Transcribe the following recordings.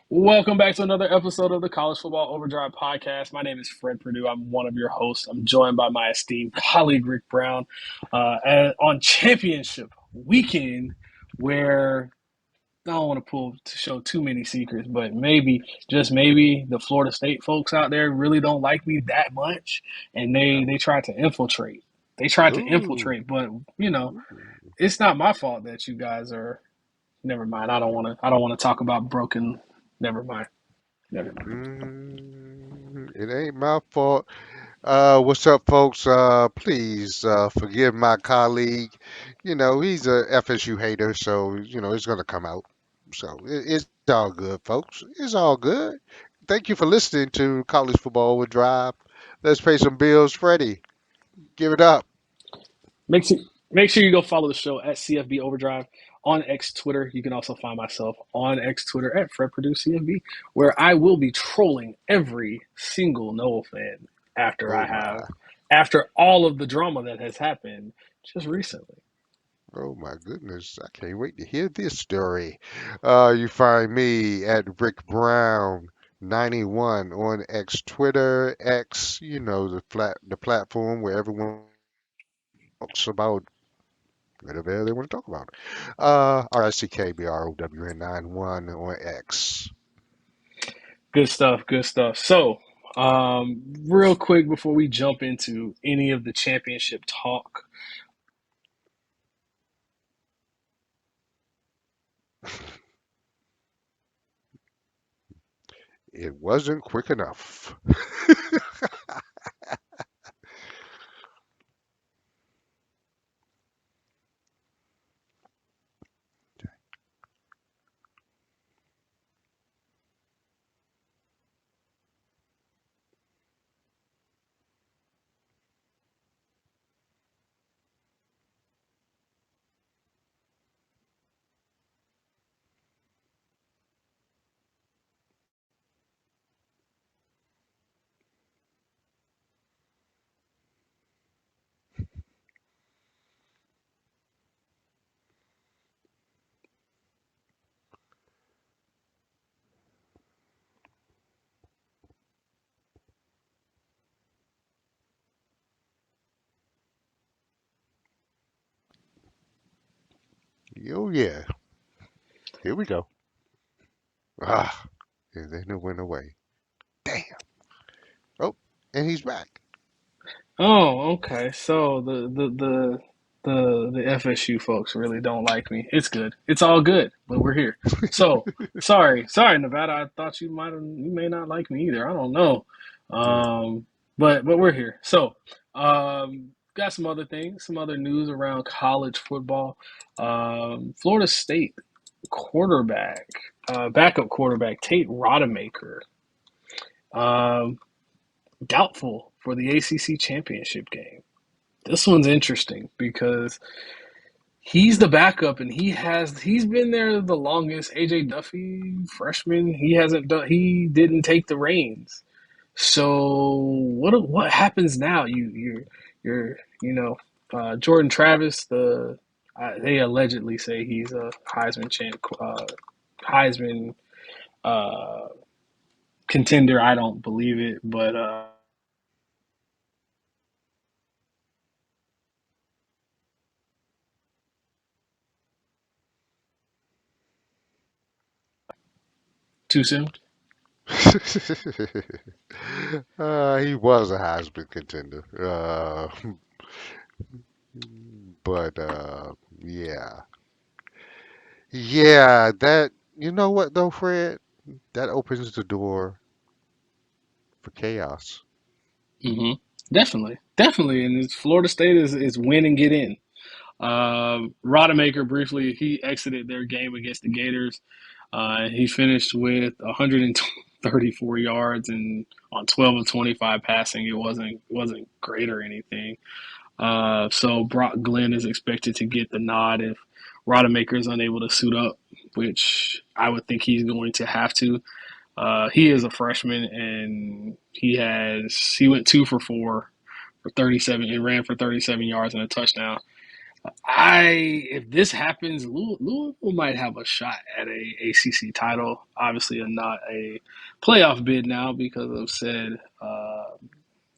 Welcome back to another episode of the College Football Overdrive podcast. My name is Fred Purdue. I'm one of your hosts. I'm joined by my esteemed colleague Rick Brown on championship weekend, where I don't want to show too many secrets, but maybe, just maybe, the Florida State folks out there really don't like me that much, and they tried to infiltrate. They tried to Ooh, infiltrate, but you know, ooh. it's not my fault that you guys are. Never mind. I don't want to. I don't want to talk about broken. Never mind. Never mind. It ain't my fault. What's up, folks? Please forgive my colleague. He's a FSU hater, so it's gonna come out. So it's all good, folks. It's all good. Thank you for listening to College Football Overdrive. Let's pay some bills, Freddie. Give it up. Make sure make sure you go follow the show at CFB Overdrive on X Twitter. You can also find myself on X Twitter at Fred Purdue CFB, where I will be trolling every single Noah fan after Oh I my. have after all of the drama that has happened just recently. Oh my goodness, I can't wait to hear this story. You find me at Rick Brown 91 on X Twitter, X, the platform where everyone talks about whatever they want to talk about. RICKBROWN 91 on X. Good stuff. Good stuff. So, real quick before we jump into any of the championship talk, It wasn't quick enough. Oh yeah, here we go. Ah, and then it went away. Damn. Oh, and he's back. oh, okay. So the FSU folks really don't like me. It's good. It's all good, but we're here. So sorry, Nevada. I thought you may not like me either. I don't know. Um, but we're here. So got some other things, some other news around college football. Florida State quarterback, backup quarterback Tate Rodemaker, um, doubtful for the ACC championship game. This one's interesting because he's the backup and he's been there the longest. AJ Duffy, freshman, he didn't take the reins. So what happens now? Jordan Travis, they allegedly say he's a Heisman uh, contender. I don't believe it, but too soon. He was a Heisman contender. But yeah. Yeah, you know what though, Fred? That opens the door for chaos. Hmm. Definitely, and it's Florida State is win and get in. Rodemaker briefly, he exited their game against the Gators. He finished with 134 yards and on 12 of 25 passing. It wasn't great or anything. So Brock Glenn is expected to get the nod if Rodemaker is unable to suit up, which I would think he's going to have to. He is a freshman and he went 2 for 4 for 37 and ran for 37 yards and a touchdown. If this happens, Louisville might have a shot at a ACC title. Obviously, not a playoff bid now because of said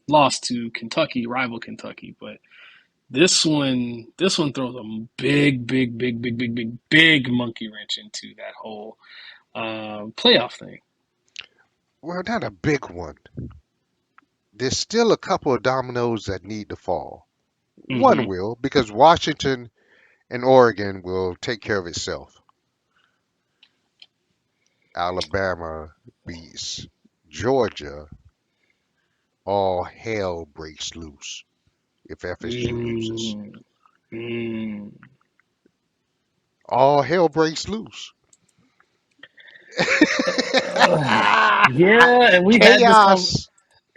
loss to Kentucky, rival Kentucky. But this one throws a big monkey wrench into that whole playoff thing. Well, not a big one. There's still a couple of dominoes that need to fall. One Hmm. will, because Washington and Oregon will take care of itself. Alabama beats Georgia, all hell breaks loose if FSU loses. Mm, mm. All hell breaks loose. Yeah, and we had this con Chaos.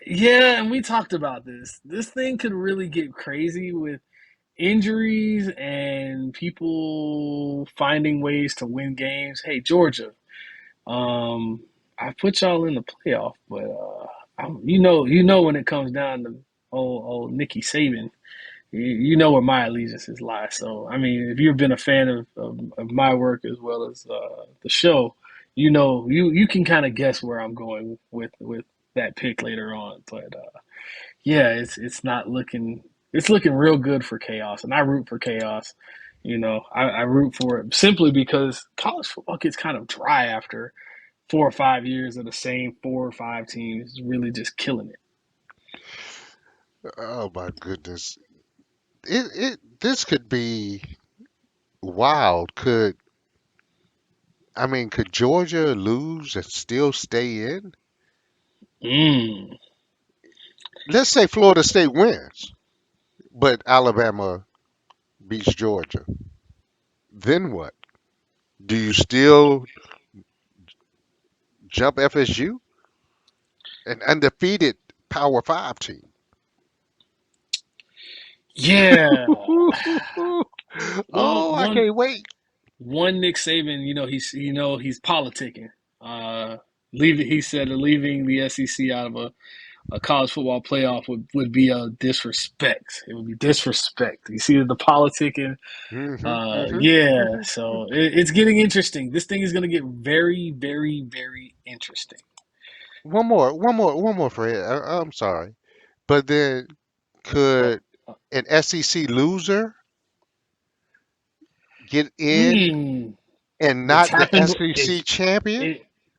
Yeah, and we talked about this. This thing could really get crazy with injuries and people finding ways to win games. Hey, Georgia, I put y'all in the playoff, but you know when it comes down to old Nicky Saban, you know where my allegiances lie. So, I mean, if you've been a fan of my work as well as the show, you can kind of guess where I'm going with that pick later on. But yeah, it's not looking it's looking real good for chaos, and I root for chaos. I root for it simply because college football gets kind of dry after 4 or 5 years of the same 4 or 5 teams really just killing it. Oh my goodness. This could be wild. Could Georgia lose and still stay in? Mm. Let's say Florida State wins, but Alabama beats Georgia. Then what? Do you still jump FSU? An undefeated Power Five team. Yeah. Well, Oh, I one can't wait. one Nick Saban, he's politicking. Uh, he said that leaving the SEC out of a college football playoff would be a disrespect. It would be disrespect. You see the politicking. Hmm, hmm, Yeah. hmm. So it's getting interesting. This thing is going to get very, very, very interesting. One more, Fred. I'm sorry, but then Oh, could uh, an SEC loser get in mm, and it's not the happened. SEC champion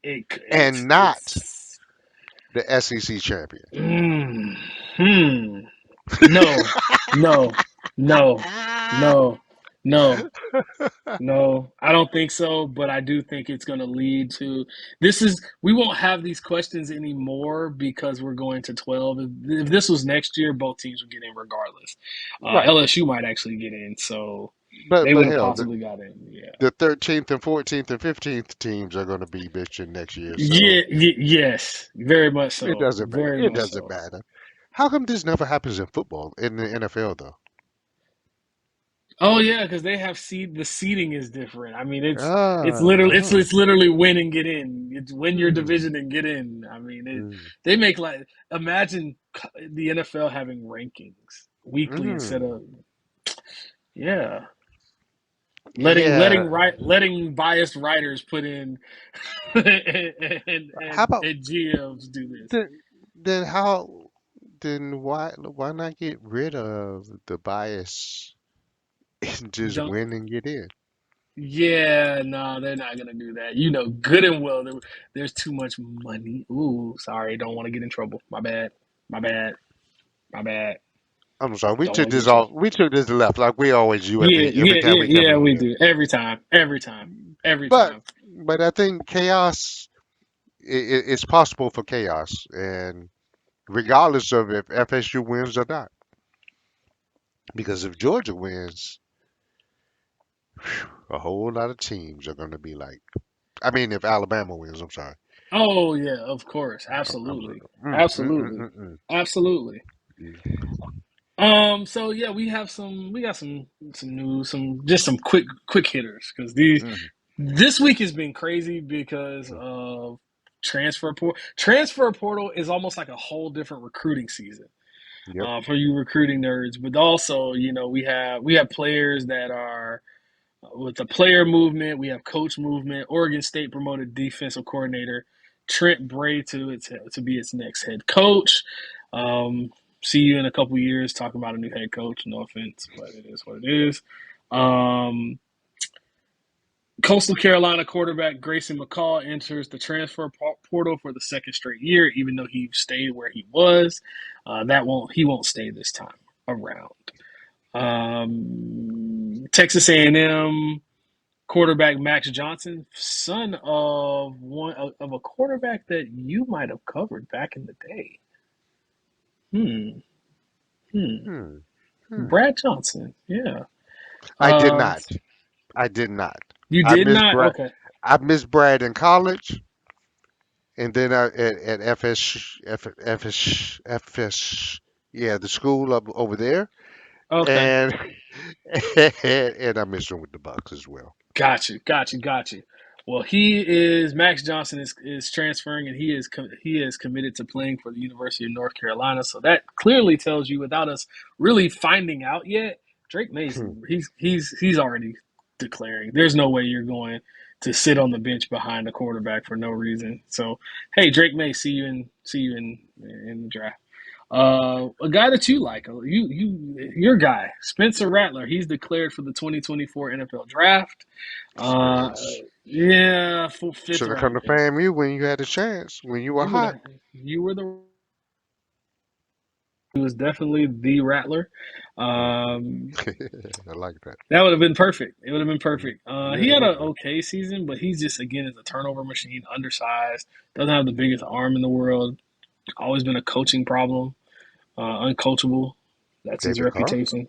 It and not it's the SEC champion? mm, hmm. No, no, no, no, no, no. I don't think so, but I do think it's going to lead to we won't have these questions anymore because we're going to 12. If this was next year, both teams would get in regardless. Right, LSU might actually get in, so but they would have hell, possibly got in. Yeah. the 13th and 14th and 15th teams are going to be bitching next year, so Yes, very much it so. doesn't matter. Very It much doesn't so. matter. How come this never happens in football in the NFL though? Oh yeah, because they have the seating is different. I mean, it's Ah, literally uh, it's literally win and get in. It's win your hmm, division and get in. I mean, hmm, they make like imagine the NFL having rankings weekly instead hmm. of yeah, Yeah. letting biased writers put in How about and GMs do this. then? Then how? Then why not get rid of the bias and just Don't win and get in? Yeah, no, they're not gonna do that. You know good and well there's too much money. Ooh, sorry, don't want to get in trouble. My bad. My bad. My bad. I'm sorry. We Don't took want to get in this trouble. off. We took this left like we always do Yeah, every yeah, time yeah, we come yeah, in we here. do. Every time. Every time. Every But time. I think chaos. It's possible for chaos, and regardless of if FSU wins or not, because if Georgia wins, a whole lot of teams are going to be like. I mean, if Alabama wins, I'm sorry. Oh yeah, of course. I'm sorry. Absolutely. Mm, mm, mm, Absolutely. mm, Absolutely. mm. So yeah, we got some news, some quick hitters because these Mm. this week has been crazy because of transfer portal. Transfer portal is almost like a whole different recruiting season. Yep. for you recruiting nerds. But also, we have players that are with the player movement. We have coach movement. Oregon State promoted defensive coordinator Trent Bray to be its next head coach. Um, See you in a couple years talking about a new head coach. No offense, but it is what it is. Um, Coastal Carolina quarterback Grayson McCall enters the transfer portal for the second straight year, even though he stayed where he was. He won't stay this time around. Texas A&M quarterback Max Johnson, son of one of a quarterback that you might have covered back in the day. Hmm. Hmm. Hmm. Hmm. Brad Johnson. Yeah. I did Uh, not. I did not. you I did missed not. Brad. Okay. I missed Brad in college, and then at FS, yeah, the school up over there, Okay. and and I missed him with the Bucks as well. Got you. Well, Max Johnson is transferring, and he is committed to playing for the University of North Carolina. So that clearly tells you, without us really finding out yet, Drake Hmm. Mason he's already declaring. There's no way you're going to sit on the bench behind a quarterback for no reason. So hey, Drake May, see you in the draft. A guy that you like, your guy, Spencer Rattler. He's declared for the 2024 NFL Draft. Uh, yeah, fifth Should have come round to pick. FAMU when you had a chance, when you were You would hot. have. You were the. He was definitely the Rattler. Hmm. Um, I like that. that would have been perfect. It would have been Mm. perfect. Yeah, He it had would an have been. okay season, but he's just again is a turnover machine, undersized, doesn't have the biggest arm in the world. Always been a coaching problem, uncoachable. That's his David Carr. reputation.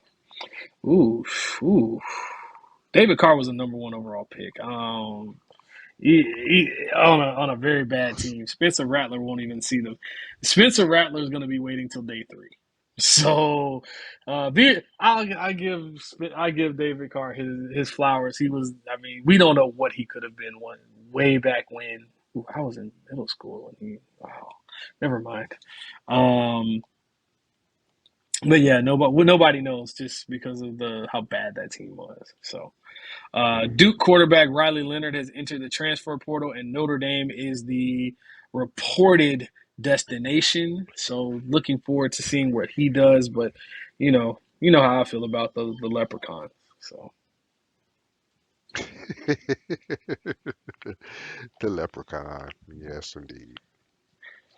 Ooh, ooh. David Carr was a number one overall pick. On a very bad team. Spencer Rattler won't even see them. Spencer Rattler is going to be waiting till day three. So, I give David Carr his flowers. He was. I mean, we don't know what he could have been way back when. Ooh, I was in middle school when he. Wow, never mind. Um, but yeah, nobody knows just because of the how bad that team was. So. Hmm. Duke quarterback Riley Leonard has entered the transfer portal, and Notre Dame is the reported destination. So, looking forward to seeing what he does. But you know how I feel about the Leprechauns. So, The leprechaun. Yes, indeed.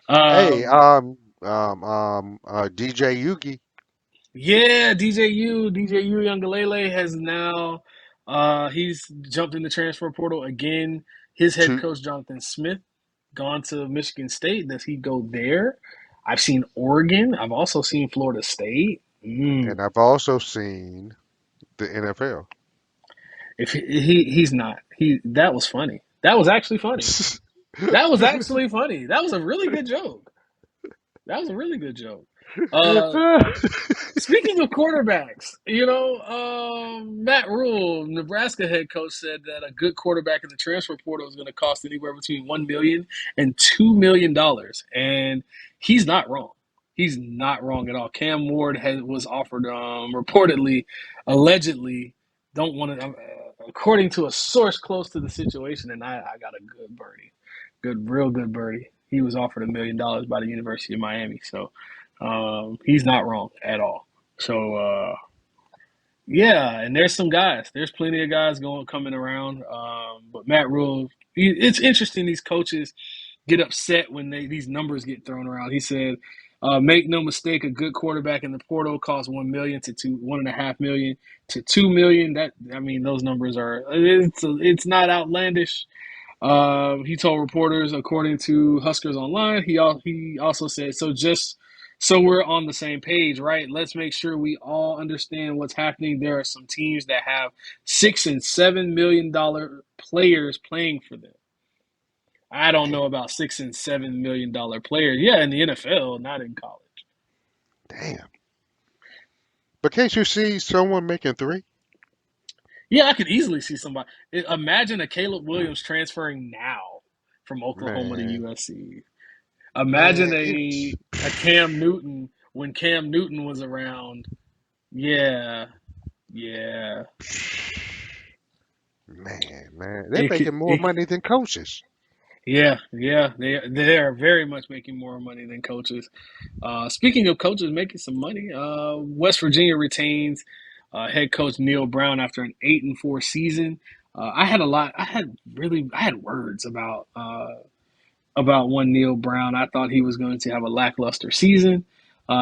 Hey, um, DJ Yugi, yeah, DJU Youngalele has now he's jumped in the transfer portal again. His head two, coach Jonathan Smith gone to Michigan State. Does he go there? I've seen Oregon. I've also seen Florida State. and I've also seen the NFL. If he's not, that was funny. That was actually funny. That was actually funny. That was a really good joke. That was a really good joke. Uh, Speaking of quarterbacks, Matt Rule, Nebraska head coach, said that a good quarterback in the transfer portal is going to cost anywhere between $1 million and $2 million, and he's not wrong. He's not wrong at all. Cam Ward was offered, reportedly, allegedly, don't want to, according to a source close to the situation, and I got a good birdie, real good birdie. He was offered $1 million by the University of Miami, so he's not wrong at all. So yeah, and there's some guys. There's plenty of guys coming around. But Matt Rule, it's interesting. These coaches get upset when these numbers get thrown around. He said, "Make no mistake, a good quarterback in the portal costs 1 million to 1.5 million to 2 million. That I mean, those numbers are it's not outlandish. He told reporters, according to Huskers Online, he also said, "So just so we're on the same page, right? Let's make sure we all understand what's happening. There are some teams that have $6 and $7 million players playing for them. I don't know Damn, about $6 and $7 million players. Yeah, in the NFL, not in college. damn. But can't you see someone making three? Yeah, I could easily see somebody. Imagine a Caleb Williams transferring now from Oklahoma to Man, USC. man, Imagine it's a Cam Newton when Cam Newton was around. Yeah, yeah. Man, they're It could, making more it, money than coaches. yeah, yeah. They are very much making more money than coaches. Speaking of coaches making some money, West Virginia retains head coach Neil Brown after an 8-4 season. I had a lot. I had words about one Neil Brown. I thought he was going to have a lackluster season.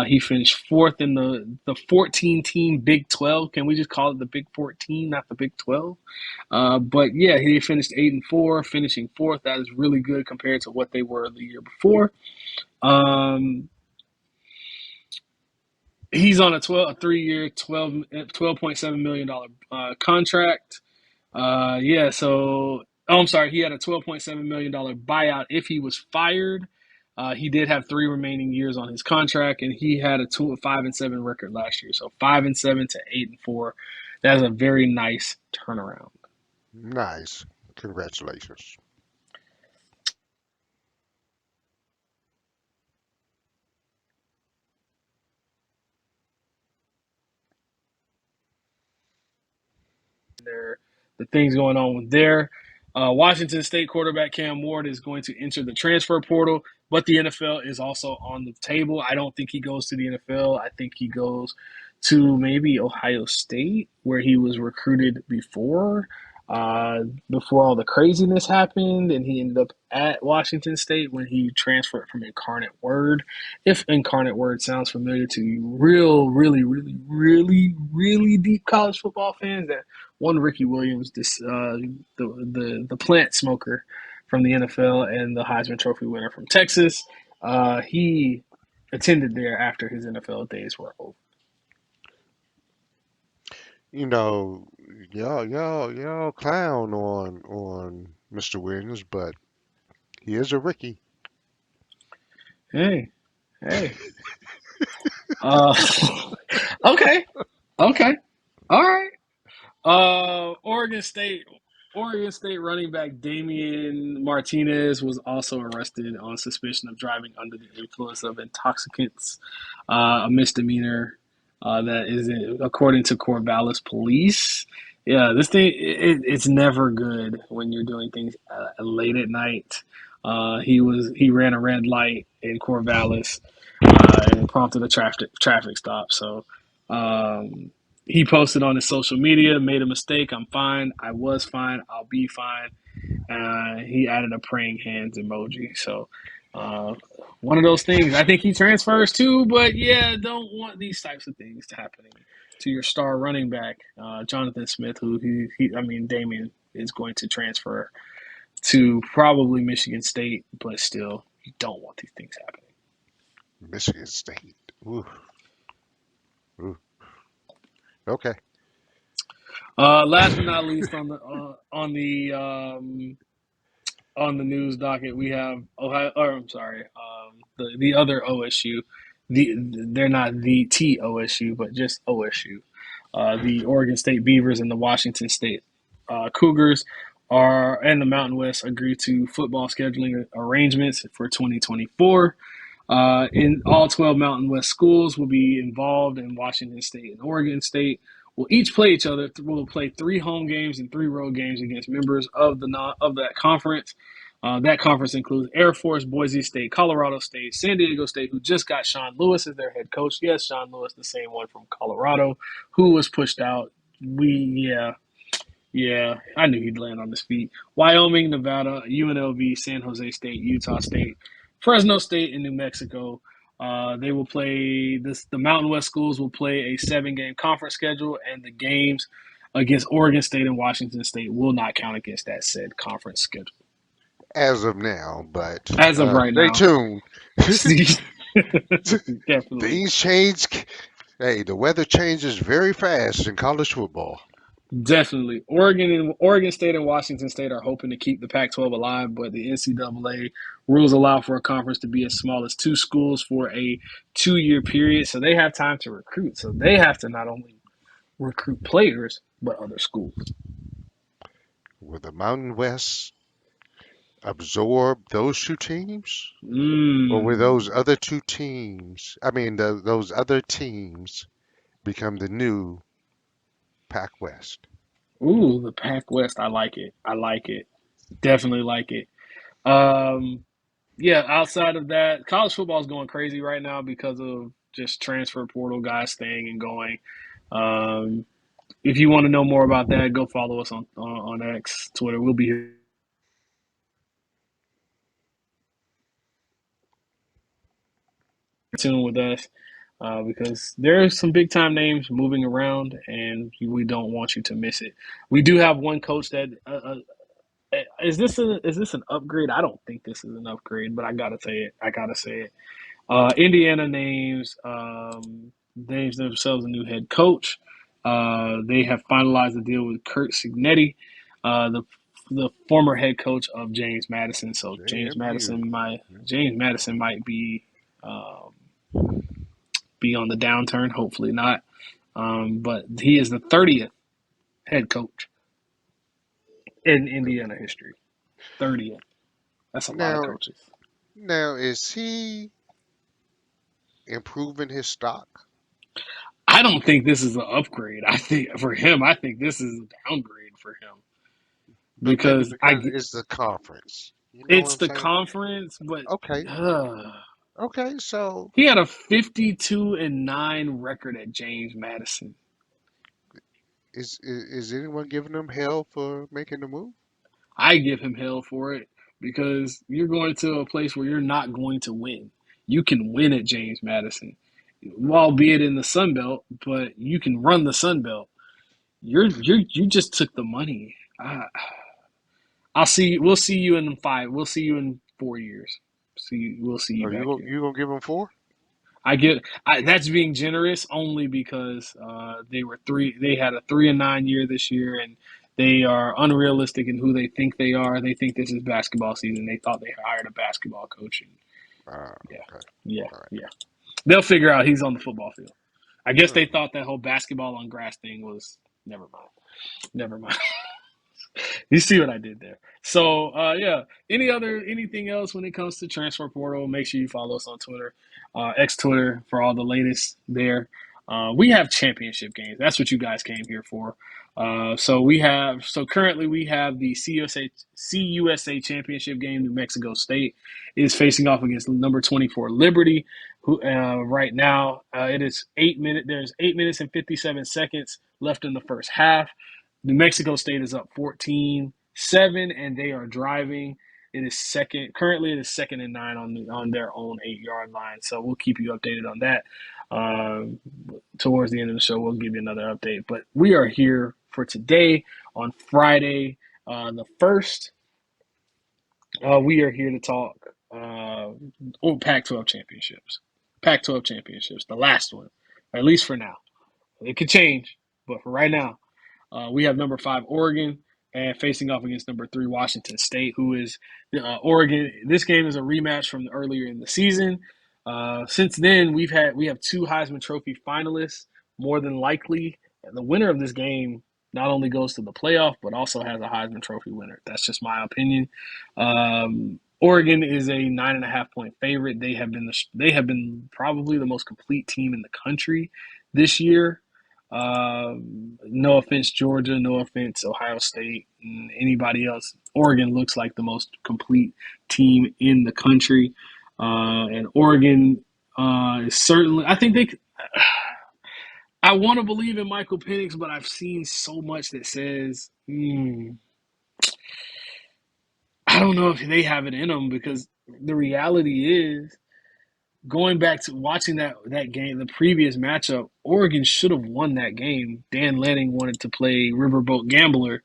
He finished fourth in the 14 team Big 12. Can we just call it the Big 14, not the Big 12? But yeah, he finished 8-4, finishing fourth. That is really good compared to what they were the year before. Um, he's on a 3 year, 12.7 million dollar contract. Yeah, so I'm sorry, he had a $12.7 million buyout if he was fired. He did have three remaining years on his contract, and he had a 5-7 record last year. So 5-7 to 8-4. That's a very nice turnaround. Nice. Congratulations. There, the things going on with there. Washington State quarterback Cam Ward is going to enter the transfer portal, but the NFL is also on the table. I don't think he goes to the NFL. I think he goes to maybe Ohio State, where he was recruited uh, before all the craziness happened, and he ended up at Washington State when he transferred from Incarnate Word. If Incarnate Word sounds familiar to you, really deep college football fans, that one Ricky Williams, the plant smoker from the NFL and the Heisman Trophy winner from Texas. He attended there after his NFL days were over. You know, y'all clown on Mr. Williams, but he is a rookie. Hey, hey. Uh, okay, okay, all right. Oregon State. Oregon State running back Damian Martinez was also arrested on suspicion of driving under the influence of intoxicants, a misdemeanor that is, according to Corvallis police. Yeah, this thing it's never good when you're doing things late at night. He ran a red light in Corvallis, and it prompted a traffic stop. So. Um, he posted on his social media, made a mistake. I'm fine. I was fine. I'll be fine. He added a praying hands emoji. So, uh, one of those things. I think he transfers too, but yeah, don't want these types of things to happening to your star running back, Jonathan Smith, who I mean, Damien is going to transfer to probably Michigan State, but still, you don't want these things happening. Michigan State. Ooh, ooh. Okay. Last but not least, on the news docket, we have Ohio. Or I'm sorry, the other OSU. They're not the TOSU, but just OSU. The Oregon State Beavers and the Washington State Cougars are and the Mountain West agreed to football scheduling arrangements for 2024. In all 12 Mountain West schools will be involved in Washington State and Oregon State. Will each play each other. Will play 3 home games and 3 road games against members of that conference. That conference includes Air Force, Boise State, Colorado State, San Diego State, who just got Sean Lewis as their head coach. Yes, Sean Lewis, the same one from Colorado, who was pushed out. Yeah, I knew he'd land on his feet. Wyoming, Nevada, UNLV, San Jose State, Utah State, Fresno State, and New Mexico. They will play this. The Mountain West schools will play a 7 game conference schedule, and the games against Oregon State and Washington State will not count against that said conference schedule As of now, but as of right stay now. tuned. Definitely. Things change. Hey, the weather changes very fast in college football. Definitely. Oregon State and Washington State are hoping to keep the Pac-12 alive, but the NCAA rules allow for a conference to be as small as 2 schools for a 2-year period, so they have time to recruit. So they have to not only recruit players but other schools. With the Mountain West absorb those two teams? Or were those Mm. other two teams, I mean, those other teams become the new Pac West? Ooh, the Pac West. I like it. I like it. Definitely like it. Um, yeah, outside of that, college football is going crazy right now because of just transfer portal guys staying and going. Um, if you want to know more about that, go follow us on X, Twitter. We'll be here soon with us because there are some big time names moving around, and we don't want you to miss it. We do have one coach that is this an upgrade? I don't think this is an upgrade, but I gotta say it. I gotta say it. Indiana names themselves a new head coach. They have finalized a deal with Kurt Signetti, the former head coach of James Madison. So JMU. James Madison might um, be on the downturn. Hopefully not. But he is the 30th head coach in Indiana history. 30th. That's a lot of Now, coaches. now is he improving his stock? I don't think this is an upgrade. I think for him, I think this is a downgrade for him But maybe because because it's the conference. You know what it's I'm the saying? conference, but Okay, uh, okay. So he had a 52-9 record at James Madison. is anyone giving him hell for making the move? I give him hell for it because you're going to a place where you're not going to win. You can win at James Madison, albeit in the Sun Belt, but you can run the Sun Belt. You just took the money. I'll see. We'll see you in 5. We'll see you in 4 years. We'll see you Are back here. you gonna give him four? That's being generous only because they were three. They had a 3-9 year this year, and they are unrealistic in who they think they are. They think this is basketball season. They thought they hired a basketball coach, and yeah, Okay. yeah, All right. yeah. They'll figure out he's on the football field. I guess they Hmm. thought that whole basketball on grass thing was never mind. Never mind. You see what I did there. So yeah. Anything else when it comes to transfer portal? Make sure you follow us on Twitter, X Twitter for all the latest there. We have championship games. That's what you guys came here for. So currently we have the CUSA championship game. New Mexico State is facing off against number 24 Liberty. Who right now it is 8 minutes. There's 8 minutes and 57 seconds left in the first half. New Mexico State is up 14-7, and they are driving. It is second. Currently, it is 2nd and 9 on their own 8 yard line. So we'll keep you updated on that. Um, Towards the end of the show, we'll give you another update. But we are here for today on Friday, the 1st. We are here to talk Pac-12 championships. Pac-12 championships, the last one, at least for now. It could change, but for right now, we have number 5 Oregon and facing off against number 3 Washington State, who is Oregon. This game is a rematch from earlier in the season. Since then, we have 2 Heisman Trophy finalists. More than likely, the winner of this game not only goes to the playoff but also has a Heisman Trophy winner. That's just my opinion. Oregon is a 9.5 point favorite. They have been probably the most complete team in the country this year. No offense, Georgia. No offense, Ohio State, and anybody else. Oregon looks like the most complete team in the country, and Oregon is certainly. I think they. I want to believe in Michael Penix, but I've seen so much that says I don't know if they have it in them because the reality is going back to watching that game, the previous matchup, Oregon should have won that game. Dan Lanning wanted to play Riverboat Gambler,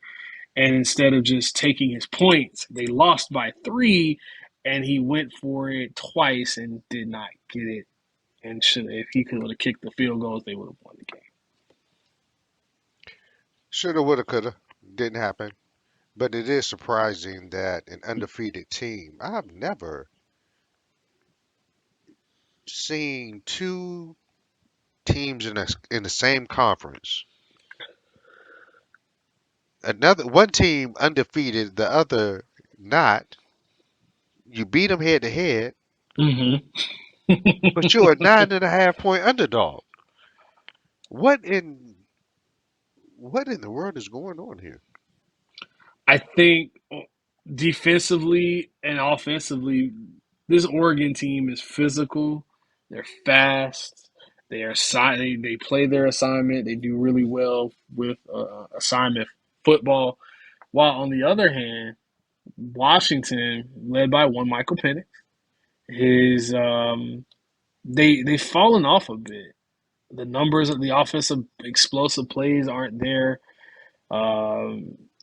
and instead of just taking his points, they lost by 3, and he went for it twice and did not get it. And should if he could have kicked the field goals, they would have won the game. Shoulda, woulda, coulda. Didn't happen. But it is surprising that an undefeated team. I have never seen two teams in the same conference. Another one team undefeated, the other not. You beat them head to head, Hmm. but you're a 9.5 point underdog. What in what in the world is going on here? I think defensively and offensively, this Oregon team is physical. They're fast. They play their assignment. They do really well with assignment football. While on the other hand, Washington, led by one Michael Penix, his they've fallen off a bit. The numbers of the offensive explosive plays aren't there.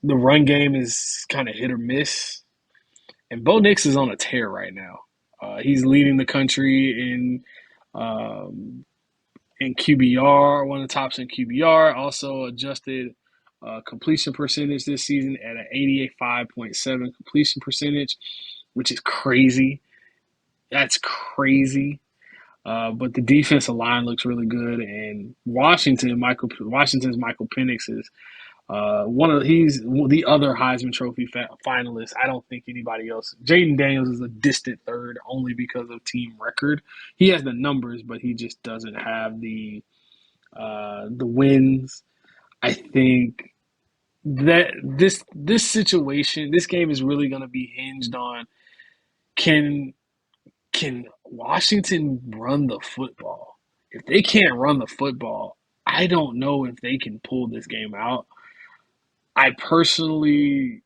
The run game is kind of hit or miss. And Bo Nix is on a tear right now. He's leading the country in QBR, one of the tops in QBR. Also adjusted completion percentage this season at an 85.7 completion percentage, which is crazy. That's crazy. But the defensive line looks really good, and Washington's Michael Penix is he's the other Heisman Trophy finalist. I don't think anybody else. Jaden Daniels is a distant third, only because of team record. He has the numbers, but he just doesn't have the wins. I think that this game is really going to be hinged on can can Washington run the football. If they can't run the football, I don't know if they can pull this game out. I personally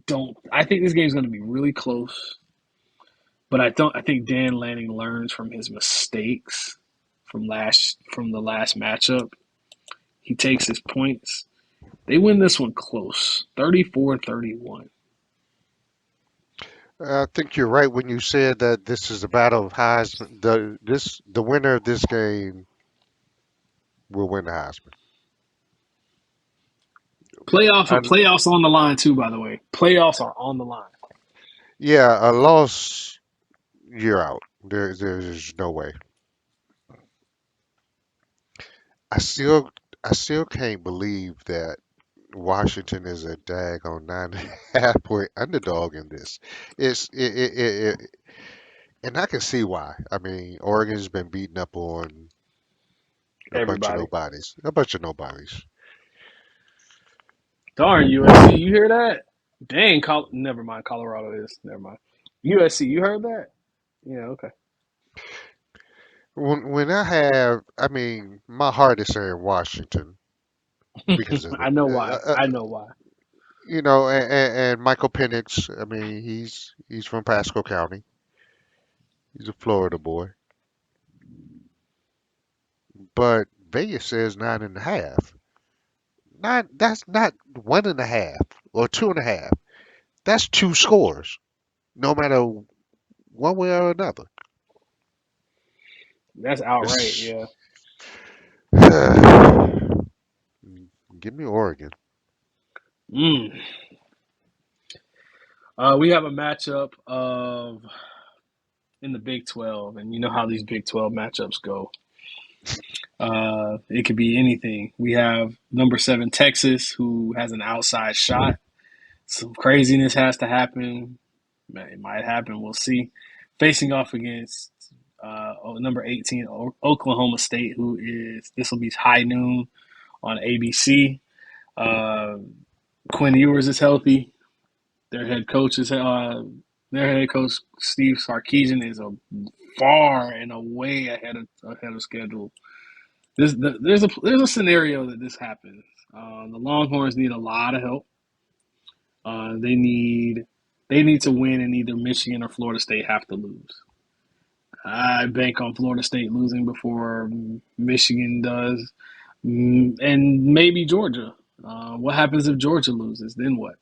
don't. I think this game's going to be really close, but I don't. I think Dan Lanning learns from his mistakes from the last matchup. He takes his points. They win this one close, 34-31. I think you're right when you said that this is a battle of Heisman. The winner of this game will win the Heisman. And Playoffs on the line too. By the way, playoffs are on the line. yeah, a loss, you're out. There's no way. I still I still can't believe that Washington is a daggone 9.5 point underdog in this. And I can see why. I mean, Oregon's been beaten up on a bunch of Everybody, nobodies, a bunch of nobodies. darn USC, you hear that? Dang, never mind. Colorado is never mind. USC, you heard that? Yeah, okay. When I mean, my heart is saying Washington because of I know why. I know why. and Michael Penix. I mean, he's from Pasco County. He's a Florida boy, but Vegas says 9.5. Nine. That's not 1.5 or 2.5. That's two scores, no matter one way or another. That's outright. It's, Yeah. give me Oregon. Mm. We have a matchup of in the Big 12, and you know how these Big 12 matchups go. It could be anything. We have number seven Texas, who has an outside shot. Some craziness has to happen. It might happen. We'll see. Facing off against number 18 Oklahoma State, who is this will be high noon on ABC. Uh, Quinn Ewers is healthy. Their head coach is their head coach Steve Sarkisian is a far and away ahead of schedule. There's a scenario that this happens. The Longhorns need a lot of help. Uh, they need they need to win, and either Michigan or Florida State have to lose. I bank on Florida State losing before Michigan does, and maybe Georgia. What happens if Georgia loses? Then what?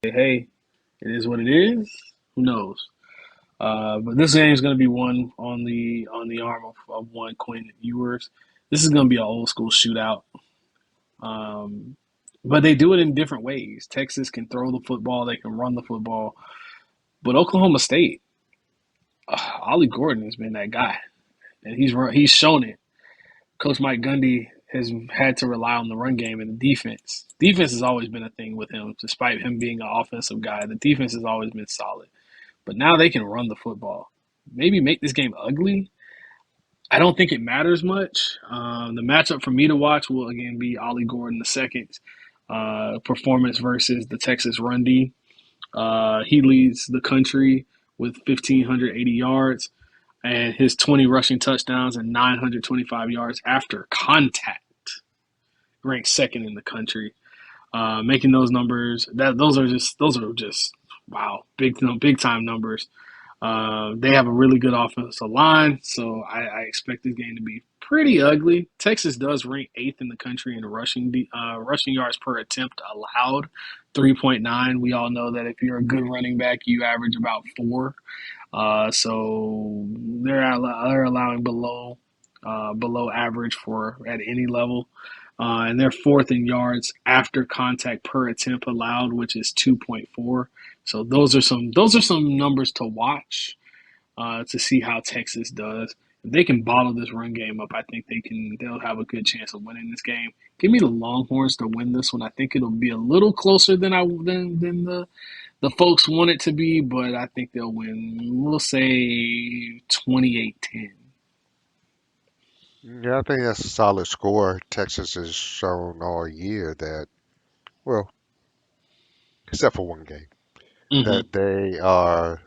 Hey, it is what it is. Who knows? But this game is going to be won on the arm of one Quinn Ewers. This is going to be an old school shootout. Um, but they do it in different ways. Texas can throw the football, they can run the football, but Oklahoma State, Ollie Gordon has been that guy, and he's shown it. Coach Mike Gundy. has had to rely on the run game and the defense. Defense has always been a thing with him, despite him being an offensive guy. The defense has always been solid. But now they can run the football. Maybe make this game ugly. I don't think it matters much. The matchup for me to watch will again be Ollie Gordon II performance versus the Texas run D. He leads the country with 1,580 yards and his 20 rushing touchdowns and 925 yards after contact, ranked second in the country. Making those numbers, those are just wow, big time numbers. They have a really good offensive line, so I expect this game to be pretty ugly. Texas does rank eighth in the country in rushing yards per attempt allowed, 3.9. We all know that if you're a good running back, you average about four. So they're allowing below average for at any level. And they're fourth in yards after contact per attempt allowed, which is 2.4. So those are some numbers to watch to see how Texas does. If they can bottle this run game up, I think they'll have a good chance of winning this game. Give me the Longhorns to win this one. I think it'll be a little closer than the folks want it to be, but I think they'll win. We'll say 28-10. Yeah, I think that's a solid score. Texas has shown all year that, well, except for one game, Mm-hmm. that they are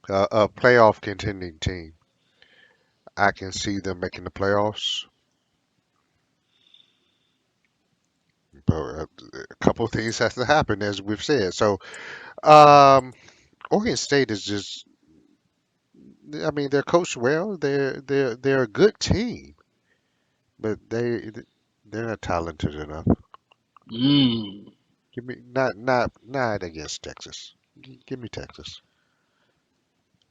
a playoff contending team. I can see them making the playoffs, but a couple of things has to happen, as we've said. So, um, Oregon State is just, I mean, they're coached well. They're a good team, but they're not talented enough. Mm. Give me not against Texas. Give me Texas.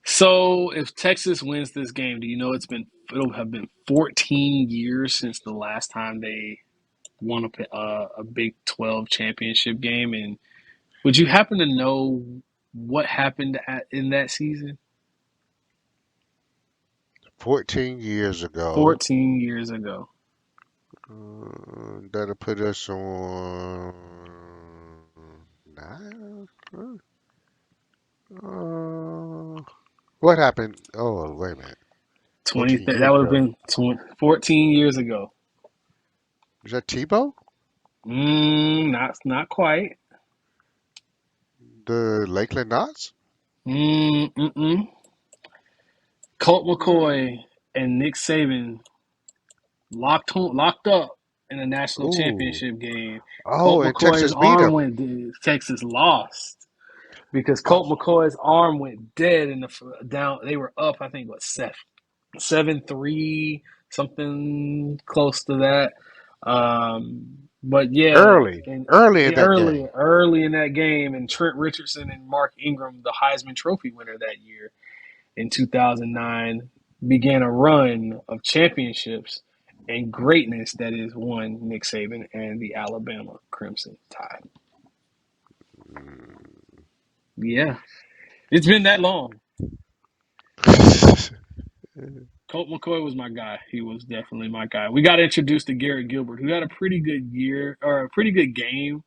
So if Texas wins this game, do you know it'll have been 14 years since the last time they won a Big 12 championship game? And would you happen to know what happened in that season? 14 years ago, 14 years ago. that'll put us on nine. What happened? Oh, wait a minute. 20 14 that years would have ago. been 14 years ago. Is that Tebow? Not quite. The Lakeland Knots? Mm-mm. Colt Mm. McCoy and Nick Saban locked up in a national Ooh. championship game. Oh, Colt and McCoy's Texas beat arm him. went Texas lost because Colt Oh, McCoy's arm went dead in the down. They were up, I think, what 7-3, something close to that. But yeah, and early in that game. early in that game, and Trent Richardson and Mark Ingram, the Heisman Trophy winner that year in 2009, began a run of championships and greatness that is one Nick Saban and the Alabama Crimson Tide. Yeah, it's been that long. Colt McCoy was my guy. He was definitely my guy. We got introduced to Garrett Gilbert, who had a pretty good year or a pretty good game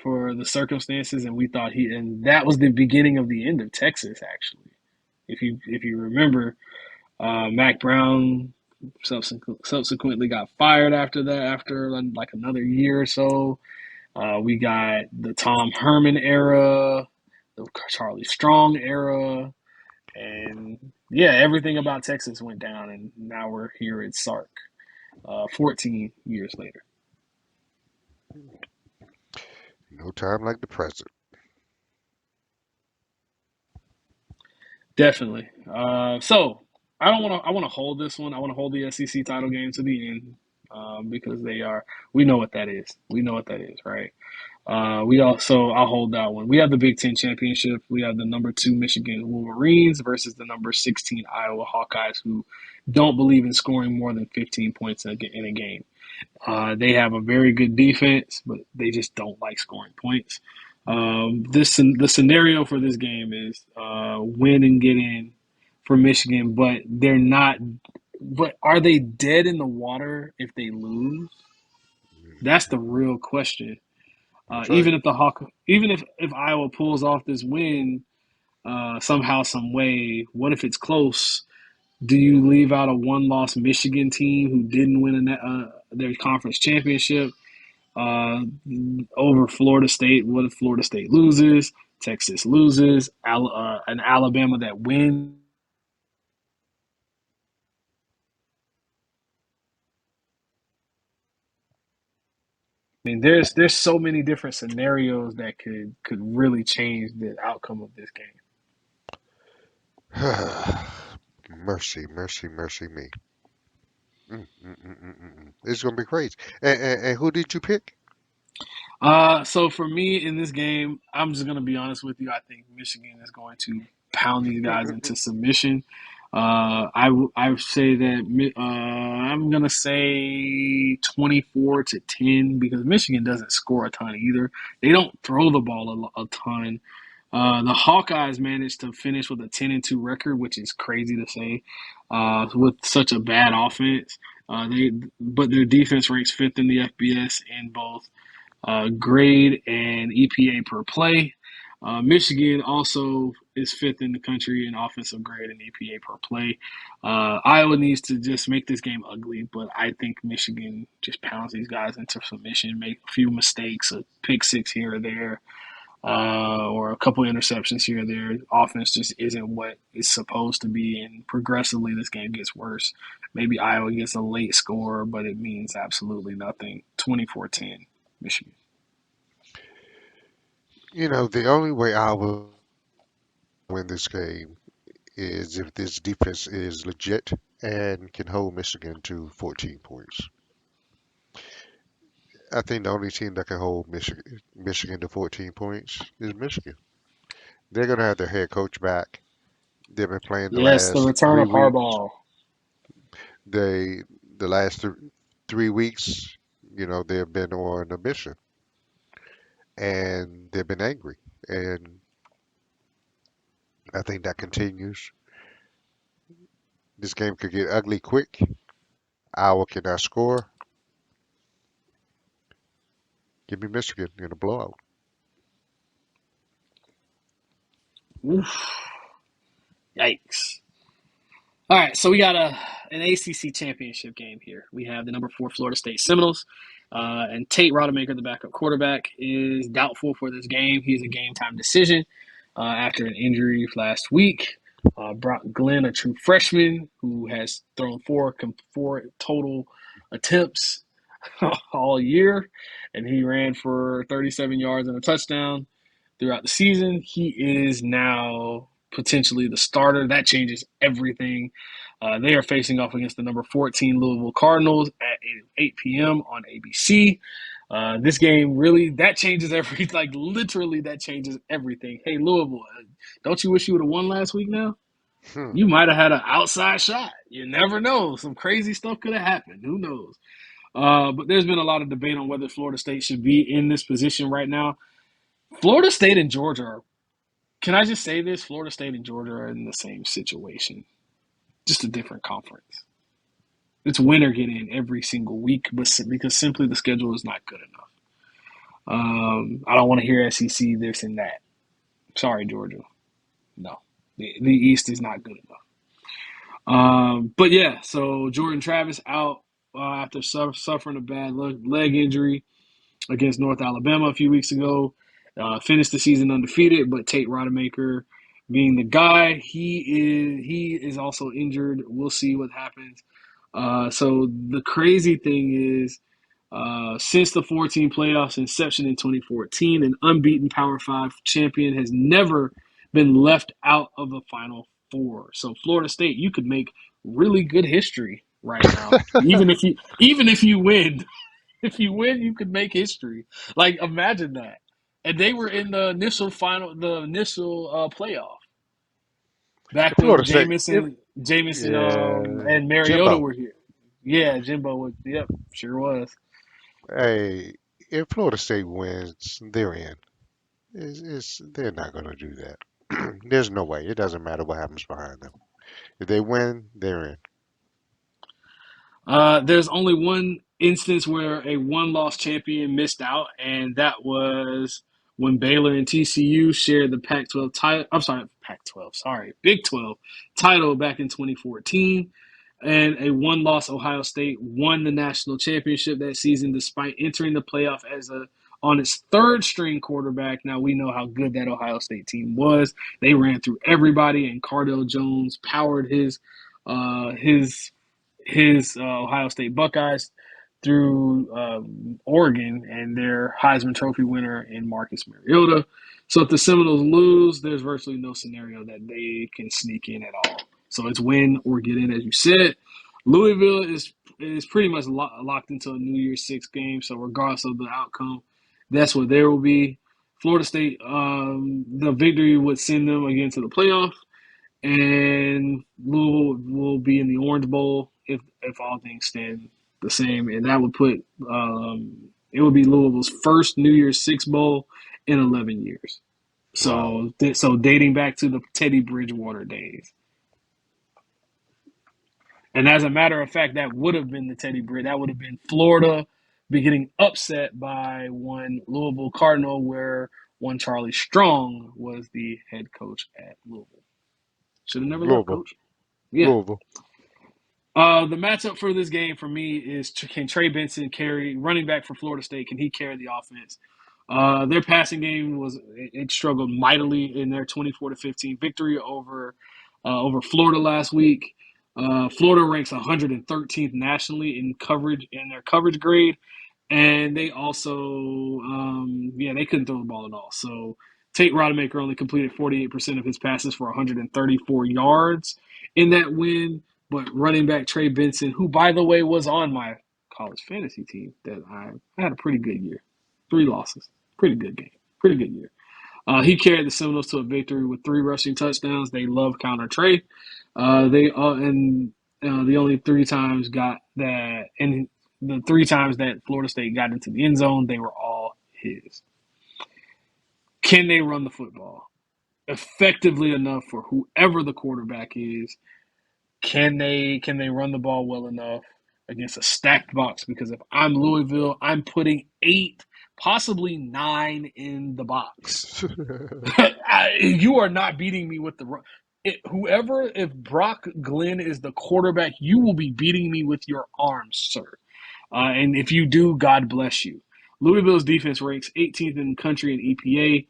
for the circumstances, and we thought and that was the beginning of the end of Texas. Actually, if you remember, Mac Brown subsequently got fired after that, after like another year or so. We got the Tom Herman era, the Charlie Strong era, and yeah, everything about Texas went down, and now we're here at Sark, 14 years later. No time like the present. Definitely. So I don't want to. I want to hold this one. I want to hold the SEC title game to the end because they are. We know what that is. We know what that is, right? We also, I'll hold that one. We have the Big Ten championship. We have the number 2 Michigan Wolverines versus the number 16 Iowa Hawkeyes, who don't believe in scoring more than 15 points in a game. They have a very good defense, but they just don't like scoring points. The scenario for this game is win and get in for Michigan, but they're not. but are they dead in the water if they lose? That's the real question. That's right. Even if Iowa pulls off this win somehow, some way, what if it's close? Do you leave out a one-loss Michigan team who didn't win their conference championship uh, over Florida State? What if Florida State loses? Texas loses. An Alabama that wins. I mean, there's so many different scenarios that could really change the outcome of this game. Mercy, mercy, mercy me. It's gonna be crazy. And who did you pick? So for me in this game, I'm just gonna be honest with you. I think Michigan is going to pound these guys into submission. I would say that I'm gonna say 24-10 because Michigan doesn't score a ton either. They don't throw the ball a ton. The Hawkeyes managed to finish with a 10-2 record, which is crazy to say, with such a bad offense. But their defense ranks fifth in the FBS in both grade and EPA per play. Michigan also is fifth in the country in offensive grade and EPA per play. Iowa needs to just make this game ugly, but I think Michigan just pounds these guys into submission, make a few mistakes, a pick six here or there, or a couple interceptions here or there. Offense just isn't what it's supposed to be, and progressively this game gets worse. Maybe Iowa gets a late score, but it means absolutely nothing. 24-10, Michigan. The only way I will win this game is if this defense is legit and can hold Michigan to 14 points. I think the only team that can hold Michigan to 14 points is Michigan. They're gonna have their head coach back. They've been playing the Yes, the last return three of weeks. Harbaugh. They the last 3 weeks, they've been on a mission and they've been angry, and I think that continues. This game could get ugly quick. Iowa cannot score. Give me Michigan in a blowout. Oof, yikes. All right, so we got an ACC championship game here. We have the number 4 Florida State Seminoles, and Tate Rodemaker, the backup quarterback, is doubtful for this game. He's a game time decision after an injury last week. Brock Glenn, a true freshman who has thrown four total attempts all year, and he ran for 37 yards and a touchdown throughout the season. He is now potentially the starter. That changes everything. They are facing off against the number 14 Louisville Cardinals at 8 p.m. on ABC. This game really that changes like literally that changes everything. Hey Louisville, don't you wish you would have won last week? Now Hmm. you might have had an outside shot. You never know. Some crazy stuff could have happened. Who knows? But there's been a lot of debate on whether Florida State should be in this position right now. Florida State and Georgia are, can I just say this? Florida State and Georgia are in the same situation, just a different conference. It's win or get in every single week, but because simply the schedule is not good enough. I don't want to hear SEC this and that. Sorry, Georgia. No, the East is not good enough. But yeah, so Jordan Travis out after suffering a bad leg injury against North Alabama a few weeks ago. Finished the season undefeated, but Tate Rodemaker being the guy, he is also injured. We'll see what happens. So the crazy thing is, since the 14 playoffs inception in 2014, an unbeaten Power Five champion has never been left out of the Final Four. So Florida State, you could make really good history right now, even if you win. If you win, you could make history. Like imagine that. And they were in the initial playoff back when Florida State. Jameson, Yeah, and Mariota Jimbo. were here. Yeah, Jimbo was. Yep, sure was. Hey, if Florida State wins, they're in. They're not going to do that. There's no way. It doesn't matter what happens behind them. If they win, they're in. There's only one instance where a one-loss champion missed out, and that was when Baylor and TCU shared the Pac-12 title. I'm sorry, Pac-12. Sorry, Big 12 title back in 2014. And a one-loss Ohio State won the national championship that season, despite entering the playoff as a on its third-string quarterback. Now we know how good that Ohio State team was. They ran through everybody, and Cardell Jones powered his Ohio State Buckeyes through Oregon and their Heisman Trophy winner in Marcus Mariota. So if the Seminoles lose, there's virtually no scenario that they can sneak in at all. So it's win or get in, as you said. Louisville is pretty much locked into a New Year's Six game. So regardless of the outcome, that's what there will be. Florida State, the victory would send them again to the playoff, and Louisville will be in the Orange Bowl if all things stand the same, and that would put it would be Louisville's first New Year's Six bowl in 11 years. Wow. So dating back to the Teddy Bridgewater days. And as a matter of fact, that would have been the Teddy Bridge. That would have been Florida be getting upset by one Louisville Cardinal, where one Charlie Strong was the head coach at Louisville. Should have never left, Louisville. coach. Yeah. Louisville. The matchup for this game for me is can Trey Benson carry running back for Florida State? Can he carry the offense? Their passing game it struggled mightily in their 24-15 victory over Florida last week. Florida ranks 113th nationally in coverage in their coverage grade, and they also they couldn't throw the ball at all. So Tate Rodemaker only completed 48% of his passes for 134 yards in that win. But running back Trey Benson, who by the way was on my college fantasy team, that I had a pretty good year, 3 losses, pretty good game, pretty good year. He carried the Seminoles to a victory with 3 rushing touchdowns. They love counter Trey. They and The only 3 times got that, and the 3 times that Florida State got into the end zone, they were all his. Can they run the football effectively enough for whoever the quarterback is? Can they run the ball well enough against a stacked box? Because if I'm Louisville, I'm putting 8, possibly 9 in the box. You are not beating me with the run. If Brock Glenn is the quarterback, you will be beating me with your arms, sir. And if you do, God bless you. Louisville's defense ranks 18th in the country in EPA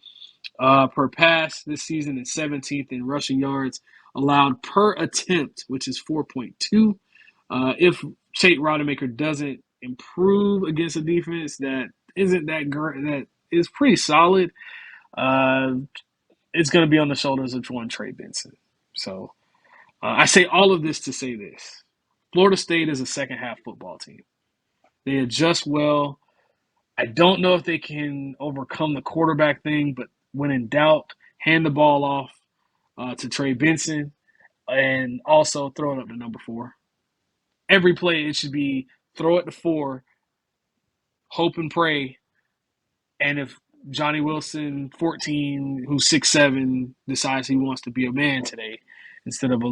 per pass this season and 17th in rushing yards allowed per attempt, which is 4.2. If Tate Rodemaker doesn't improve against a defense that isn't that great, that is pretty solid, uh, it's going to be on the shoulders of one Trey Benson. So I say all of this to say this: Florida State is a second half football team. They adjust well. I don't know if they can overcome the quarterback thing, but when in doubt, hand the ball off to Trey Benson and also throw it up to number 4. Every play, it should be throw it to 4, hope and pray. And if Johnny Wilson, 14, who's 6'7", decides he wants to be a man today instead of a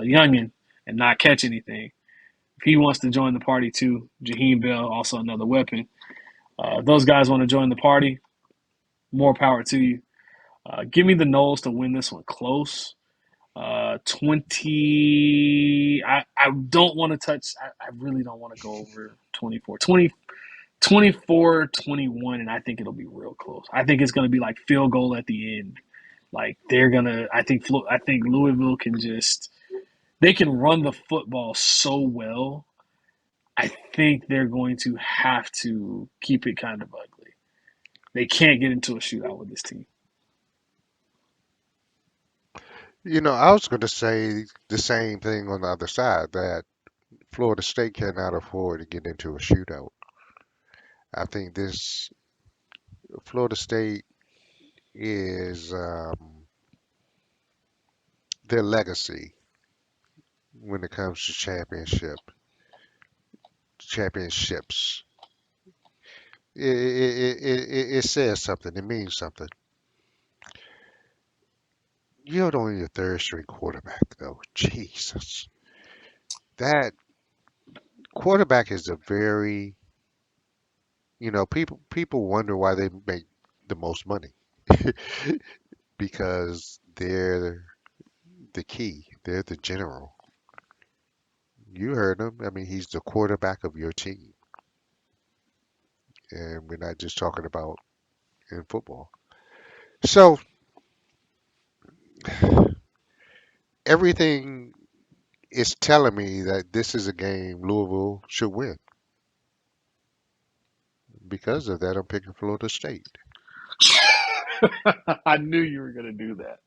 youngin' and not catch anything, if he wants to join the party too, Jaheim Bell, also another weapon. Those guys want to join the party. More power to you. Give me the Knowles to win this one close. 20. I don't want to touch. I really don't want to go over 24. 24-21, and I think it'll be real close. I think it's going to be like field goal at the end. Like they're gonna. I think Louisville can just. They can run the football so well. I think they're going to have to keep it kind of ugly. They can't get into a shootout with this team. I was going to say the same thing on the other side that Florida State cannot afford to get into a shootout. I think this Florida State is their legacy when it comes to championships. It says something. It means something. You're only a third string quarterback, though. Jesus, that quarterback is a very, people wonder why they make the most money because they're the key. They're the general. You heard him. I mean, he's the quarterback of your team, and we're not just talking about in football. So everything is telling me that this is a game Louisville should win. Because of that, I'm picking Florida State. I knew you were gonna do that.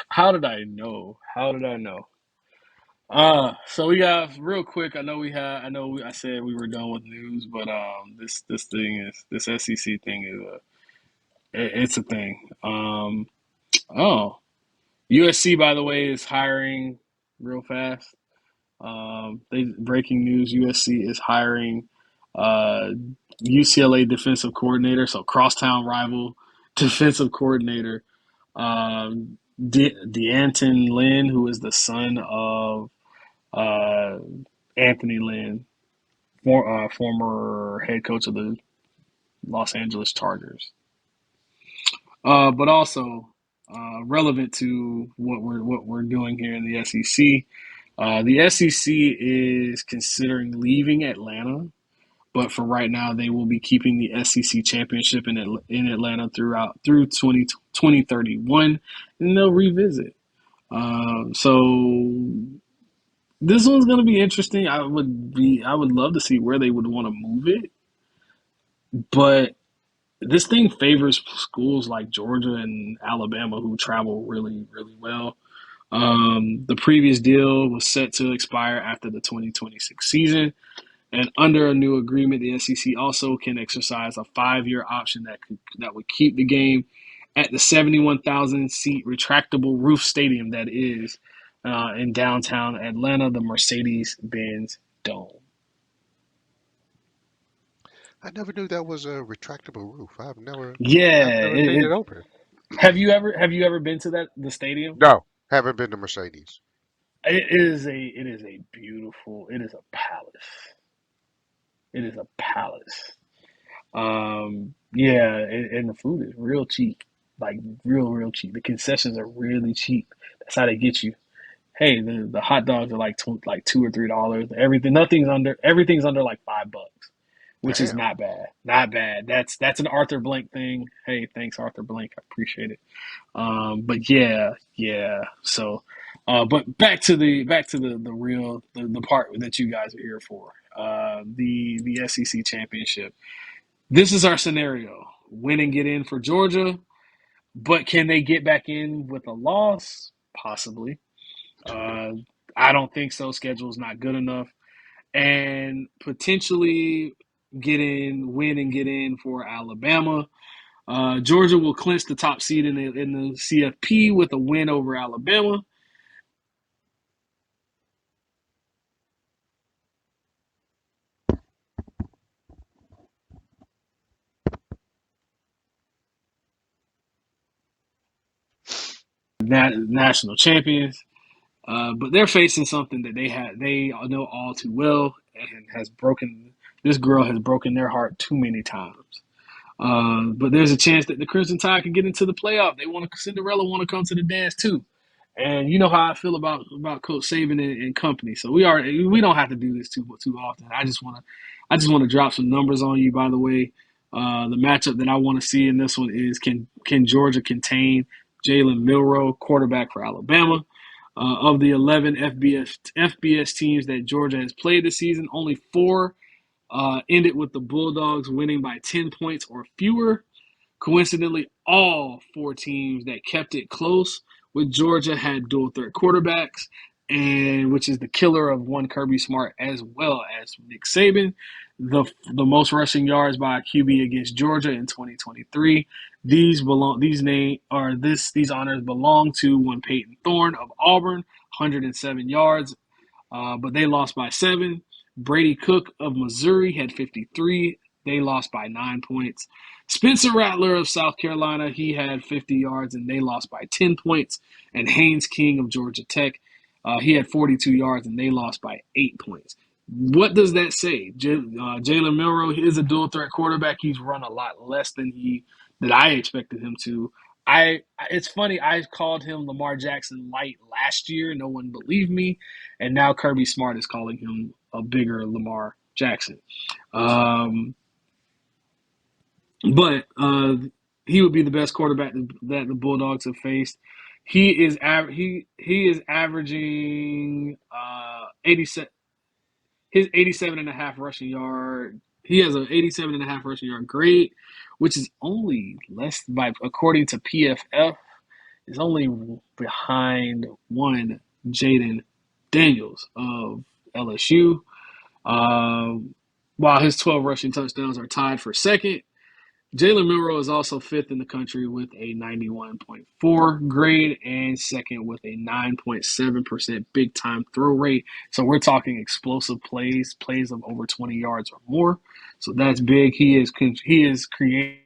How did I know? How did I know? So we got real quick. I said we were done with news, but this SEC thing is it's a thing. Oh, USC by the way is hiring real fast. They breaking news: USC is hiring uh, UCLA defensive coordinator, so crosstown rival defensive coordinator D'Anton Lynn, who is the son of uh, Anthony Lynn, former head coach of the Los Angeles Chargers. But also relevant to what we're doing here in the SEC. The SEC is considering leaving Atlanta, but for right now, they will be keeping the SEC championship in Atlanta through 2031, and they'll revisit. So this one's going to be interesting. I would love to see where they would want to move it, but this thing favors schools like Georgia and Alabama who travel really, really well. The previous deal was set to expire after the 2026 season, and under a new agreement, the SEC also can exercise a 5-year option that would keep the game at the 71,000 seat retractable roof stadium that is in downtown Atlanta, the Mercedes-Benz Dome. I never knew that was a retractable roof. I've Yeah, never seen it open. have you ever been to the stadium? No, haven't been to Mercedes. It is a beautiful, it is a palace. It is a palace. Yeah, and the food is real cheap, like real cheap. The concessions are really cheap. That's how they get you. Hey, the hot dogs are like $2 or $3. Everything's under like $5, which is Damn. not bad. Not bad. That's an Arthur Blank thing. Hey, thanks Arthur Blank. I appreciate it. But yeah, yeah. So, but back to the real the part that you guys are here for. The SEC championship. This is our scenario: win and get in for Georgia, but can they get back in with a loss? Possibly. Uh, I don't think so. Schedule's not good enough, and potentially win and get in for Alabama. Georgia will clinch the top seed in the CFP with a win over Alabama. National champions. But they're facing something that they know all too well, and has broken this girl has broken their heart too many times. But there's a chance that the Crimson Tide can get into the playoff. Cinderella want to come to the dance too, and you know how I feel about Coach Saban and company. So we don't have to do this too often. I just want to drop some numbers on you. By the way, the matchup that I want to see in this one is can Georgia contain Jalen Milroe, quarterback for Alabama? Of the 11 FBS teams that Georgia has played this season, only four ended with the Bulldogs winning by 10 points or fewer. Coincidentally, all four teams that kept it close with Georgia had dual threat quarterbacks, and which is the killer of one Kirby Smart as well as Nick Saban. The most rushing yards by a QB against Georgia in 2023. These honors belong to one Peyton Thorne of Auburn, 107 yards, but they lost by 7. Brady Cook of Missouri had 53. They lost by 9 points. Spencer Rattler of South Carolina, he had 50 yards and they lost by 10 points. And Haynes King of Georgia Tech, he had 42 yards and they lost by 8 points. What does that say? Jalen Milroe is a dual threat quarterback. He's run a lot less than he that I expected him to. It's funny. I called him Lamar Jackson light last year. No one believed me, and now Kirby Smart is calling him a bigger Lamar Jackson. Um, but he would be the best quarterback that the Bulldogs have faced. He is averaging 87 his 87 and a half rushing yard. He has an 87 and a half rushing yard grade, which is only less by according to PFF is only behind one Jaden Daniels of LSU. Um, while his 12 rushing touchdowns are tied for second, Jalen Milroe is also fifth in the country with a 91.4 grade and second with a 9.7% big time throw rate. So we're talking explosive plays of over 20 yards or more. So that's big. He is creating,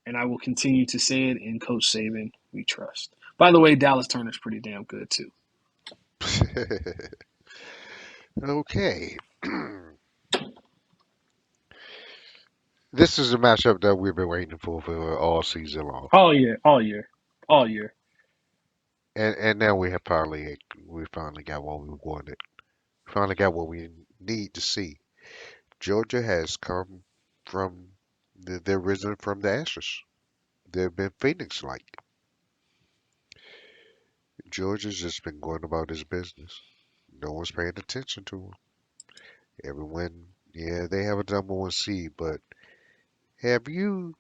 and I will continue to say it. In Coach Saban, we trust. By the way, Dallas Turner's pretty damn good too. Okay. This is a matchup that we've been waiting for all season long, All year, all year, all year. and now we finally got what we wanted. Finally got what we need to see. Georgia has come from they're risen from the ashes. They've been Phoenix like. Georgia's just been going about his business. No one's paying attention to him. Everyone, yeah, they have a number one seed, but have you,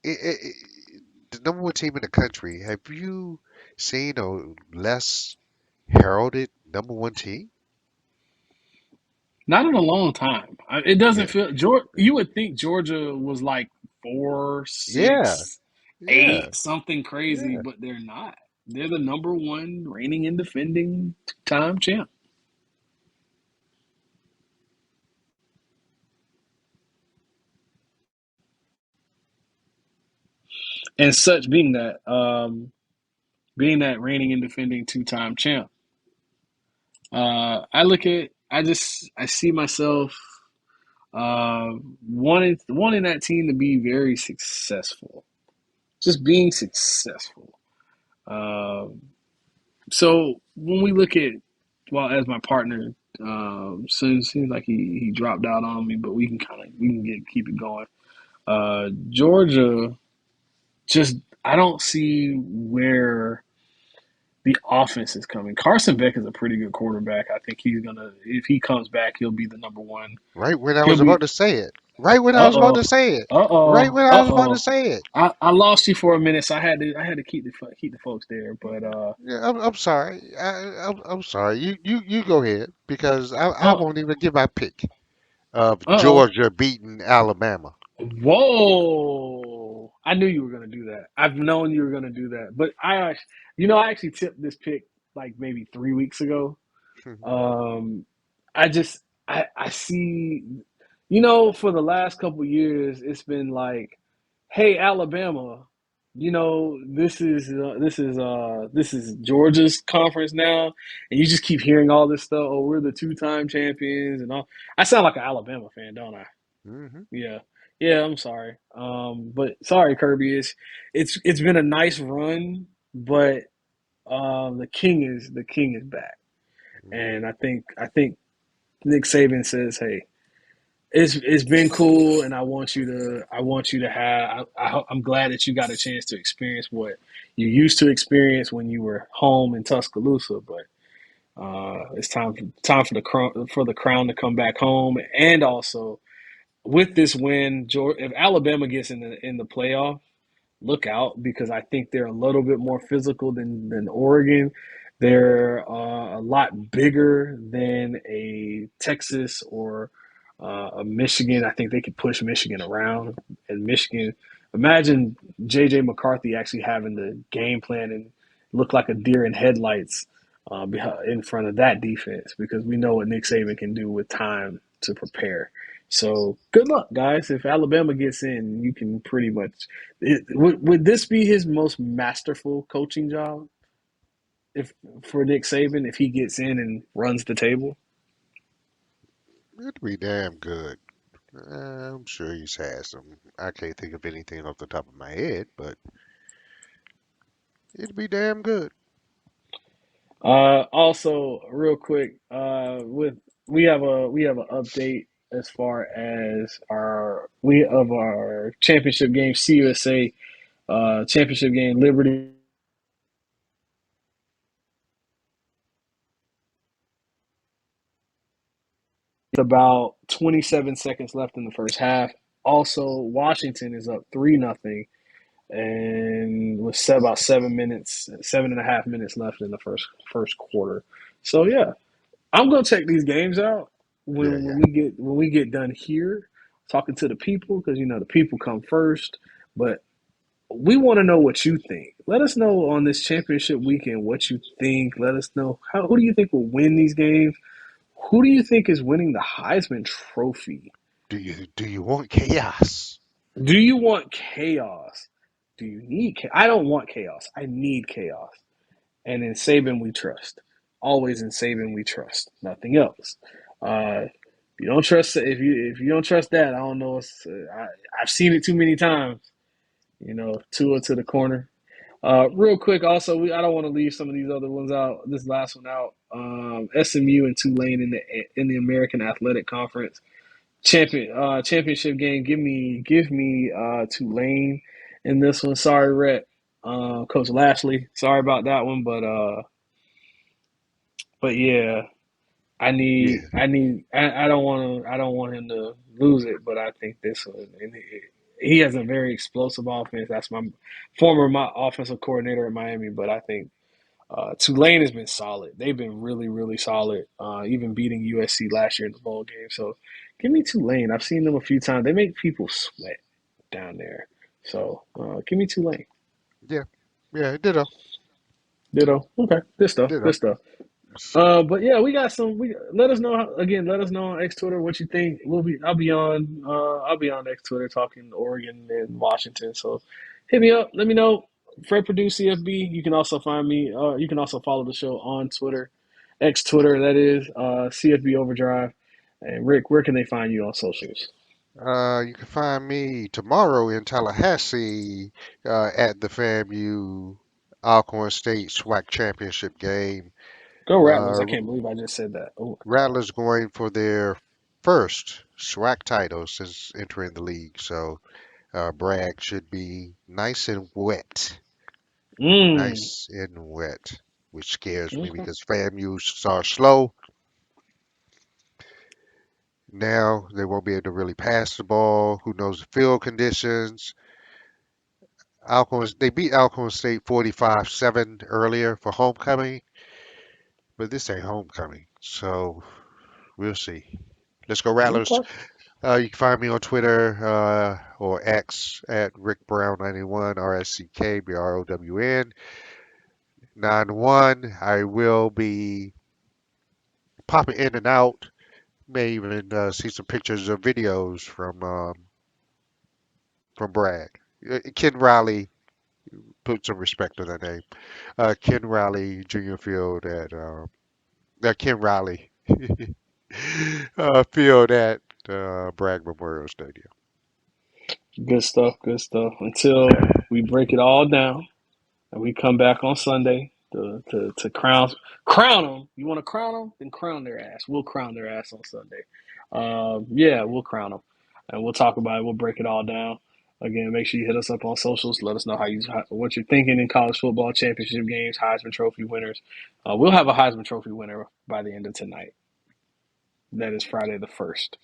the number one team in the country, have you seen a less heralded number one team? Not in a long time. It doesn't Yeah, feel Georgia. You would think Georgia was like four, yeah, 6, yeah. 8, something crazy, Yeah. but they're not. They're the number one reigning and defending two-time champ. And such being that reigning and defending two-time champ, I see myself wanting that team to be very successful, just being successful. Um, So when we look at, well, as my partner, seems like he dropped out on me, but we can keep it going. Georgia, just I don't see where the offense is coming. Carson Beck is a pretty good quarterback. I think he's gonna, if he comes back, he'll be the number one. Right when I He'll was about be. to say it. Right when I Uh was about oh. to say it. Uh Right oh. when I Uh was about to oh. say it. I lost you for a minute, so I had to keep the folks there. But Yeah, I'm sorry. I'm sorry. You go ahead because I uh won't even give my pick of oh. Georgia beating Alabama. Whoa! I knew you were gonna do that. I've known you were gonna do that. But I actually tipped this pick like maybe 3 weeks ago. Um, I see, for the last couple years, it's been like, hey, Alabama, this is Georgia's conference now, and you just keep hearing all this stuff. Oh, we're the two-time champions and all. I sound like an Alabama fan, don't I? Hmm. Yeah. Yeah, I'm sorry. But sorry, Kirby. It's been a nice run, but the king is back. Hmm. And I think Nick Saban says, "Hey, it's been cool, and I want you to have. I'm glad that you got a chance to experience what you used to experience when you were home in Tuscaloosa, but it's time for the crown to come back home, and also with this win, if Alabama gets in the playoff, look out because I think they're a little bit more physical than Oregon. They're a lot bigger than a Texas or a Michigan. I think they could push Michigan around. And Michigan, imagine JJ McCarthy actually having the game plan look like a deer in headlights in front of that defense because we know what Nick Saban can do with time to prepare. So good luck, guys. If Alabama gets in, you can pretty much. Would this be his most masterful coaching job if for Nick Saban if he gets in and runs the table? It'd be damn good. I'm sure he's had some. I can't think of anything off the top of my head, but it'd be damn good. Also, real quick, with we have an update as far as our championship game, CUSA championship game, Liberty. About 27 seconds left in the first half. Also, Washington is up 3-0, and with about 7 minutes, 7.5 minutes left in the first quarter. So yeah, I'm gonna check these games out Yeah, when yeah. we get done here, talking to the people because you know the people come first. But we want to know what you think. Let us know on this championship weekend what you think. Let us know who do you think will win these games. Who do you think is winning the Heisman Trophy? Do you want chaos? Do you want chaos? Do you need chaos? I don't want chaos. I need chaos. And in Saban we trust. Always in Saban we trust. Nothing else. If you don't trust if you don't trust that, I don't know. I've seen it too many times. You know, Tua to the corner. Real quick, also, I don't want to leave some of these other ones out. This last one out. SMU and Tulane in the American Athletic Conference championship game. Give me Tulane in this one. Sorry, Rhett. Coach Lashley. Sorry about that one, but yeah, Yeah, I don't want him to lose it, but I think this one. And he has a very explosive offense. That's my offensive coordinator at Miami, but I think Tulane has been solid. They've been really, really solid, even beating USC last year in the bowl game. So give me Tulane. I've seen them a few times. They make people sweat down there. So give me Tulane. yeah, yeah. Ditto, Ditto. Okay, good stuff. ditto. Good stuff. So, But yeah, we got some. We let us know again. Let us know on X Twitter what you think. I'll be on X Twitter talking Oregon and Washington. So hit me up. Let me know. Fred Purdue CFB. You can also find me. You can also follow the show on Twitter, X Twitter. That is CFB Overdrive. And Rick, where can they find you on socials? you can find me tomorrow in Tallahassee at the FAMU Alcorn State SWAC Championship game. Go Rattlers! Uh, I can't believe I just said that. Oh my god. Rattlers going for their first SWAC title since entering the league, so Bragg should be nice and wet. Mmm. Nice and wet, which scares me Okay. because FAMU are slow. Now they won't be able to really pass the ball. Who knows the field conditions? They beat Alcorn State 45-7 earlier for homecoming, but this ain't homecoming, so we'll see. Let's go Rattlers. Okay. You can find me on Twitter or X at Rick Brown 91 RSCKBROWN 91. I will be popping in and out. May even see some pictures or videos from Bragg. Ken Riley, put some respect on that name. Ken Riley Junior Field at Ken Riley Field at Bragg Memorial Stadium. Good stuff. Good stuff. Until we break it all down. And we come back on Sunday to crown them. You want to crown them? Then crown their ass. We'll crown their ass on Sunday. Yeah, we'll crown them, and we'll talk about it. We'll break it all down. Again, make sure you hit us up on socials. Let us know what you're thinking in college football championship games, Heisman Trophy winners. We'll have a Heisman Trophy winner by the end of tonight. That is Friday the 1st.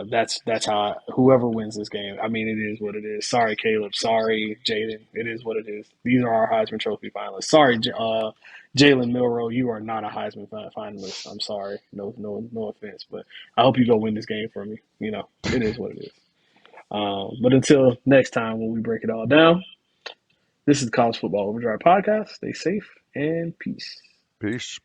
That's how whoever wins this game. I mean, it is what it is. Sorry, Caleb. Sorry, Jaden. It is what it is. These are our Heisman Trophy finalists. Sorry, Jalen Milrow. You are not a Heisman finalist. I'm sorry. No offense, but I hope you go win this game for me. You know, it is what it is. But until next time when we break it all down, This is the College Football Overdrive podcast. Stay safe and peace. Peace.